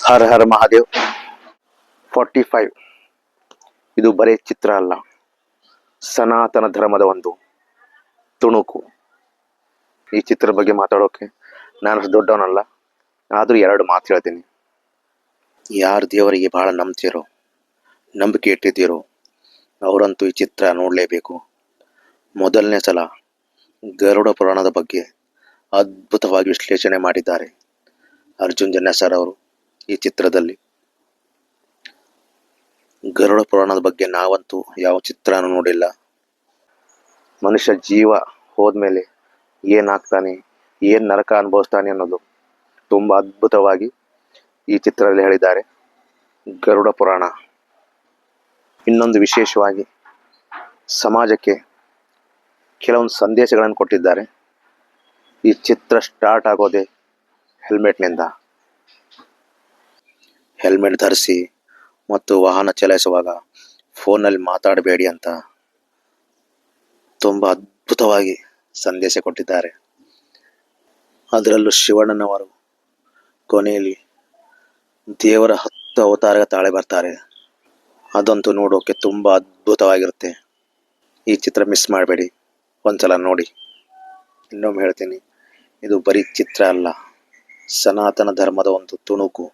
ಹರ ಹರ ಮಹಾದೇವ್ 45 ಇದು ಬರೀ ಚಿತ್ರ ಅಲ್ಲ, ಸನಾತನ ಧರ್ಮದ ಒಂದು ತುಣುಕು. ಈ ಚಿತ್ರ ಬಗ್ಗೆ ಮಾತಾಡೋಕೆ ನಾನು ದೊಡ್ಡವನಲ್ಲ, ಆದ್ರೂ ಎರಡು ಮಾತು ಹೇಳ್ತೀನಿ. ಯಾರು ದೇವರಿಗೆ ಬಹಳ ನಂಬ್ತಿರೋ, ನಂಬಿಕೆ ಇಟ್ಟಿದ್ದೀರೋ ಅವರಂತೂ ಈ ಚಿತ್ರ ನೋಡಲೇಬೇಕು. ಮೊದಲನೇ ಸಲ ಗರುಡ ಪುರಾಣದ ಬಗ್ಗೆ ಅದ್ಭುತವಾಗಿ ವಿಶ್ಲೇಷಣೆ ಮಾಡಿದ್ದಾರೆ ಅರ್ಜುನ್ ಜನ್ಯ ಸರ್ ಅವರು. ಈ ಚಿತ್ರದಲ್ಲಿ ಗರುಡ ಪುರಾಣದ ಬಗ್ಗೆ ನಾವಂತೂ ಯಾವ ಚಿತ್ರನೂ ನೋಡಿಲ್ಲ. ಮನುಷ್ಯ ಜೀವ ಹೋದ್ಮೇಲೆ ಏನಾಗ್ತಾನೆ, ಏನ್ ನರಕ ಅನುಭವಿಸ್ತಾನೆ ಅನ್ನೋದು ತುಂಬಾ ಅದ್ಭುತವಾಗಿ ಈ ಚಿತ್ರದಲ್ಲಿ ಹೇಳಿದ್ದಾರೆ ಗರುಡ ಪುರಾಣ. ಇನ್ನೊಂದು ವಿಶೇಷವಾಗಿ ಸಮಾಜಕ್ಕೆ ಕೆಲವೊಂದು ಸಂದೇಶಗಳನ್ನು ಕೊಟ್ಟಿದ್ದಾರೆ. ಈ ಚಿತ್ರ ಸ್ಟಾರ್ಟ್ ಆಗೋದೇ ಹೆಲ್ಮೆಟ್ನಿಂದ. ಹೆಲ್ಮೆಟ್ ಧರಿಸಿ ಮತ್ತು ವಾಹನ ಚಲಾಯಿಸುವಾಗ ಫೋನಲ್ಲಿ ಮಾತಾಡಬೇಡಿ ಅಂತ ತುಂಬ ಅದ್ಭುತವಾಗಿ ಸಂದೇಶ ಕೊಟ್ಟಿದ್ದಾರೆ. ಅದರಲ್ಲೂ ಶಿವಣ್ಣನವರು ಕೊನೆಯಲ್ಲಿ ದೇವರ 10 ಅವತಾರ ತಾಳೆ ಬರ್ತಾರೆ. ಅದಂತೂ ನೋಡೋಕೆ ತುಂಬ ಅದ್ಭುತವಾಗಿರುತ್ತೆ. ಈ ಚಿತ್ರ ಮಿಸ್ ಮಾಡಬೇಡಿ, ಒಂದ್ಸಲ ನೋಡಿ. ಇನ್ನೊಮ್ಮೆ ಹೇಳ್ತೀನಿ, ಇದು ಬರೀ ಚಿತ್ರ ಅಲ್ಲ, ಸನಾತನ ಧರ್ಮದ ಒಂದು ತುಣುಕು.